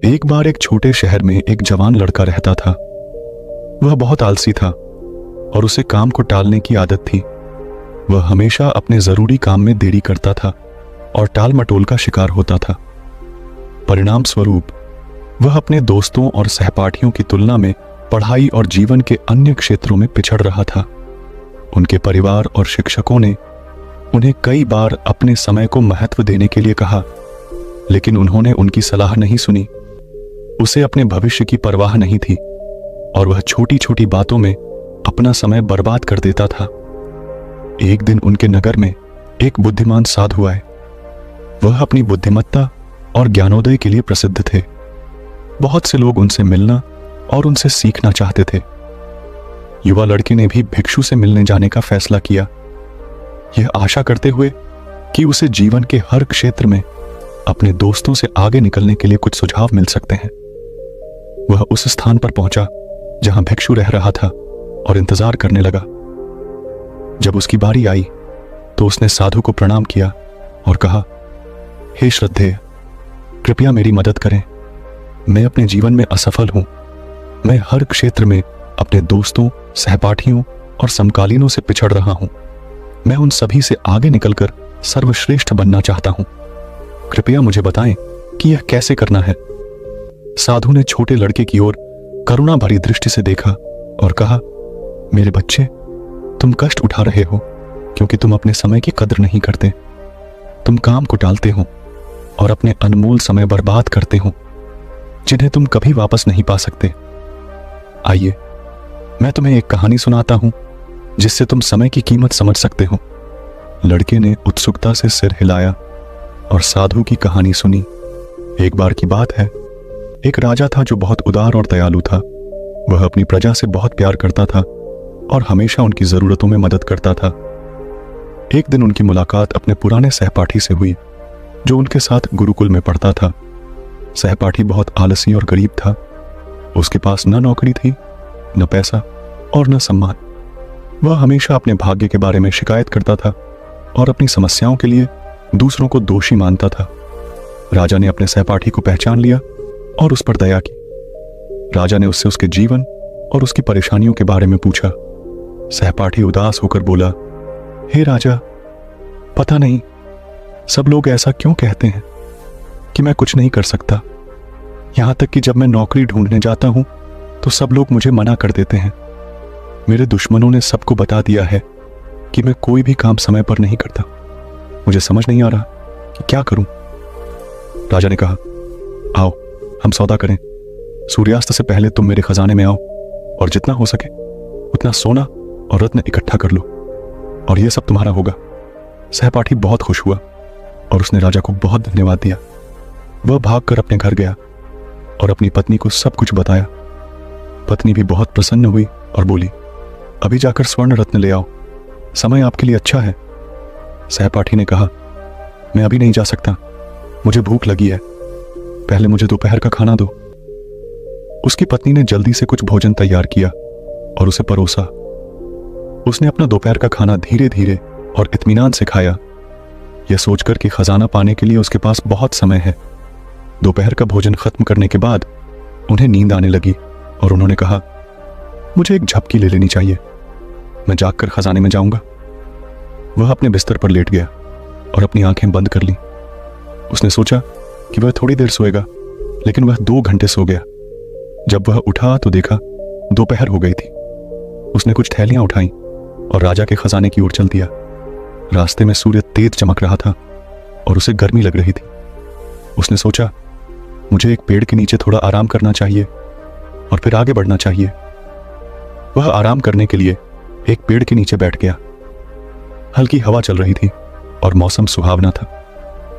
एक बार एक छोटे शहर में एक जवान लड़का रहता था। वह बहुत आलसी था और उसे काम को टालने की आदत थी। वह हमेशा अपने जरूरी काम में देरी करता था और टाल मटोल का शिकार होता था। परिणाम स्वरूप वह अपने दोस्तों और सहपाठियों की तुलना में पढ़ाई और जीवन के अन्य क्षेत्रों में पिछड़ रहा था। उनके परिवार और शिक्षकों ने उन्हें कई बार अपने समय को महत्व देने के लिए कहा, लेकिन उन्होंने उनकी सलाह नहीं सुनी। उसे अपने भविष्य की परवाह नहीं थी और वह छोटी छोटी बातों में अपना समय बर्बाद कर देता था। एक दिन उनके नगर में एक बुद्धिमान साधु आए। वह अपनी बुद्धिमत्ता और ज्ञानोदय के लिए प्रसिद्ध थे। बहुत से लोग उनसे मिलना और उनसे सीखना चाहते थे। युवा लड़के ने भी भिक्षु से मिलने जाने का फैसला किया, यह आशा करते हुए कि उसे जीवन के हर क्षेत्र में अपने दोस्तों से आगे निकलने के लिए कुछ सुझाव मिल सकते हैं। वह उस स्थान पर पहुंचा जहां भिक्षु रह रहा था और इंतजार करने लगा। जब उसकी बारी आई तो उसने साधु को प्रणाम किया और कहा, हे श्रद्धेय, कृपया मेरी मदद करें। मैं अपने जीवन में असफल हूं। मैं हर क्षेत्र में अपने दोस्तों, सहपाठियों और समकालीनों से पिछड़ रहा हूं। मैं उन सभी से आगे निकलकर सर्वश्रेष्ठ बनना चाहता हूं। कृपया मुझे बताएं कि यह कैसे करना है। साधु ने छोटे लड़के की ओर करुणा भरी दृष्टि से देखा और कहा, मेरे बच्चे, तुम कष्ट उठा रहे हो क्योंकि तुम अपने समय की कदर नहीं करते। तुम काम को टालते हो और अपने अनमोल समय बर्बाद करते हो, जिन्हें तुम कभी वापस नहीं पा सकते। आइए, मैं तुम्हें एक कहानी सुनाता हूं जिससे तुम समय की कीमत समझ सकते हो। लड़के ने उत्सुकता से सिर हिलाया और साधु की कहानी सुनी। एक बार की बात है, एक राजा था जो बहुत उदार और दयालु था। वह अपनी प्रजा से बहुत प्यार करता था और हमेशा उनकी जरूरतों में मदद करता था। एक दिन उनकी मुलाकात अपने पुराने सहपाठी से हुई जो उनके साथ गुरुकुल में पढ़ता था। सहपाठी बहुत आलसी और गरीब था। उसके पास न नौकरी थी, न पैसा और न सम्मान। वह हमेशा अपने भाग्य के बारे में शिकायत करता था और अपनी समस्याओं के लिए दूसरों को दोषी मानता था। राजा ने अपने सहपाठी को पहचान लिया और उस पर दया की। राजा ने उससे उसके जीवन और उसकी परेशानियों के बारे में पूछा। सहपाठी उदास होकर बोला, हे राजा, पता नहीं सब लोग ऐसा क्यों कहते हैं कि मैं कुछ नहीं कर सकता। यहां तक कि जब मैं नौकरी ढूंढने जाता हूं तो सब लोग मुझे मना कर देते हैं। मेरे दुश्मनों ने सबको बता दिया है कि मैं कोई भी काम समय पर नहीं करता। मुझे समझ नहीं आ रहा कि क्या करूं। राजा ने कहा, आओ हम सौदा करें। सूर्यास्त से पहले तुम मेरे खजाने में आओ और जितना हो सके उतना सोना और रत्न इकट्ठा कर लो और यह सब तुम्हारा होगा। सहपाठी बहुत खुश हुआ और उसने राजा को बहुत धन्यवाद दिया। वह भागकर अपने घर गया और अपनी पत्नी को सब कुछ बताया। पत्नी भी बहुत प्रसन्न हुई और बोली, अभी जाकर स्वर्ण रत्न ले आओ, समय आपके लिए अच्छा है। सहपाठी ने कहा, मैं अभी नहीं जा सकता, मुझे भूख लगी है, पहले मुझे दोपहर का खाना दो। उसकी पत्नी ने जल्दी से कुछ भोजन तैयार किया और उसे परोसा। उसने अपना दोपहर का खाना धीरे धीरे और इत्मीनान से खाया, यह सोचकर कि खजाना पाने के लिए उसके पास बहुत समय है। दोपहर का भोजन खत्म करने के बाद उन्हें नींद आने लगी और उन्होंने कहा, मुझे एक झपकी ले लेनी चाहिए, मैं जागकर खजाने में जाऊंगा। वह अपने बिस्तर पर लेट गया और अपनी आंखें बंद कर लीं। उसने सोचा कि वह थोड़ी देर सोएगा, लेकिन वह 2 घंटे सो गया। जब वह उठा तो देखा दोपहर हो गई थी। उसने कुछ थैलियां उठाई और राजा के खजाने की ओर चल दिया। रास्ते में सूर्य तेज चमक रहा था और उसे गर्मी लग रही थी। उसने सोचा, मुझे एक पेड़ के नीचे थोड़ा आराम करना चाहिए और फिर आगे बढ़ना चाहिए। वह आराम करने के लिए एक पेड़ के नीचे बैठ गया। हल्की हवा चल रही थी और मौसम सुहावना था।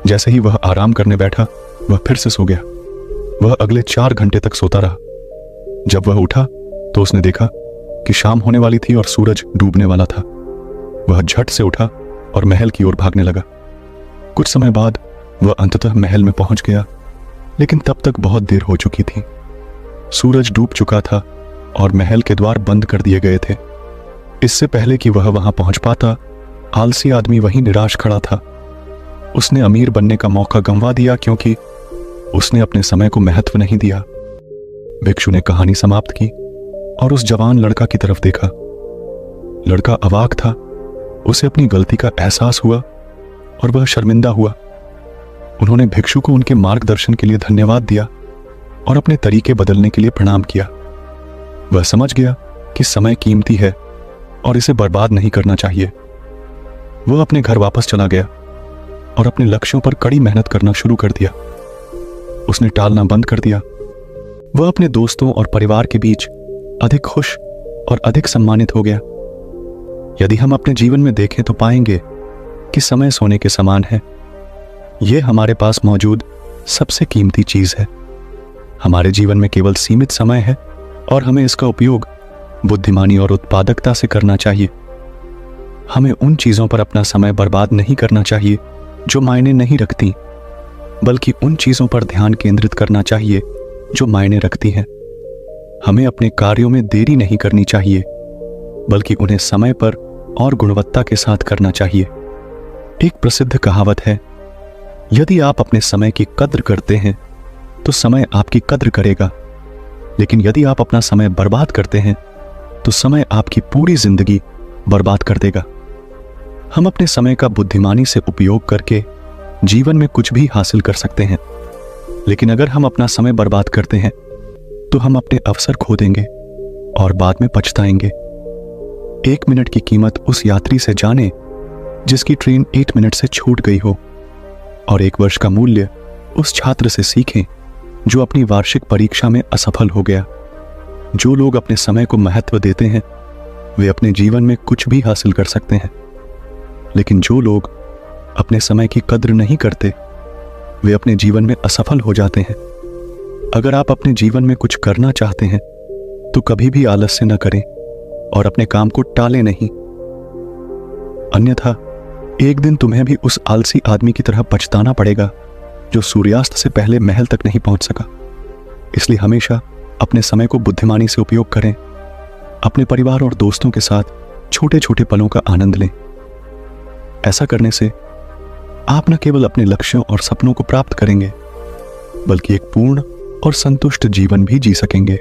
जैसे ही वह आराम करने बैठा, वह फिर से सो गया। वह अगले 4 घंटे तक सोता रहा। जब वह उठा तो उसने देखा कि शाम होने वाली थी और सूरज डूबने वाला था। वह झट से उठा और महल की ओर भागने लगा। कुछ समय बाद वह अंततः महल में पहुंच गया, लेकिन तब तक बहुत देर हो चुकी थी। सूरज डूब चुका था और महल के द्वार बंद कर दिए गए थे। इससे पहले कि वह वहां पहुंच पाता, आलसी आदमी वहीं निराश खड़ा था। उसने अमीर बनने का मौका गंवा दिया क्योंकि उसने अपने समय को महत्व नहीं दिया। भिक्षु ने कहानी समाप्त की और उस जवान लड़का की तरफ देखा। लड़का अवाक था। उसे अपनी गलती का एहसास हुआ और वह शर्मिंदा हुआ। उन्होंने भिक्षु को उनके मार्गदर्शन के लिए धन्यवाद दिया और अपने तरीके बदलने के लिए प्रणाम किया। वह समझ गया कि समय कीमती है और इसे बर्बाद नहीं करना चाहिए। वह अपने घर वापस चला गया और अपने लक्ष्यों पर कड़ी मेहनत करना शुरू कर दिया। उसने टालना बंद कर दिया। वह अपने दोस्तों और परिवार के बीच अधिक खुश और अधिक सम्मानित हो गया। यदि हम अपने जीवन में देखें तो पाएंगे कि समय सोने के समान है। यह हमारे पास मौजूद सबसे कीमती चीज है। हमारे जीवन में केवल सीमित समय है और हमें इसका उपयोग बुद्धिमानी और उत्पादकता से करना चाहिए। हमें उन चीजों पर अपना समय बर्बाद नहीं करना चाहिए जो मायने नहीं रखती, बल्कि उन चीजों पर ध्यान केंद्रित करना चाहिए जो मायने रखती हैं। हमें अपने कार्यों में देरी नहीं करनी चाहिए, बल्कि उन्हें समय पर और गुणवत्ता के साथ करना चाहिए। एक प्रसिद्ध कहावत है, यदि आप अपने समय की कद्र करते हैं तो समय आपकी कद्र करेगा, लेकिन यदि आप अपना समय बर्बाद करते हैं तो समय आपकी पूरी जिंदगी बर्बाद कर देगा। हम अपने समय का बुद्धिमानी से उपयोग करके जीवन में कुछ भी हासिल कर सकते हैं, लेकिन अगर हम अपना समय बर्बाद करते हैं तो हम अपने अवसर खो देंगे और बाद में पछताएंगे। 1 मिनट की कीमत उस यात्री से जाने जिसकी ट्रेन 8 मिनट से छूट गई हो, और 1 वर्ष का मूल्य उस छात्र से सीखें जो अपनी वार्षिक परीक्षा में असफल हो गया। जो लोग अपने समय को महत्व देते हैं वे अपने जीवन में कुछ भी हासिल कर सकते हैं, लेकिन जो लोग अपने समय की कद्र नहीं करते वे अपने जीवन में असफल हो जाते हैं। अगर आप अपने जीवन में कुछ करना चाहते हैं तो कभी भी आलस्य न करें और अपने काम को टालें नहीं, अन्यथा एक दिन तुम्हें भी उस आलसी आदमी की तरह पछताना पड़ेगा जो सूर्यास्त से पहले महल तक नहीं पहुंच सका। इसलिए हमेशा अपने समय को बुद्धिमानी से उपयोग करें। अपने परिवार और दोस्तों के साथ छोटे छोटे पलों का आनंद लें। ऐसा करने से आप न केवल अपने लक्ष्यों और सपनों को प्राप्त करेंगे, बल्कि एक पूर्ण और संतुष्ट जीवन भी जी सकेंगे।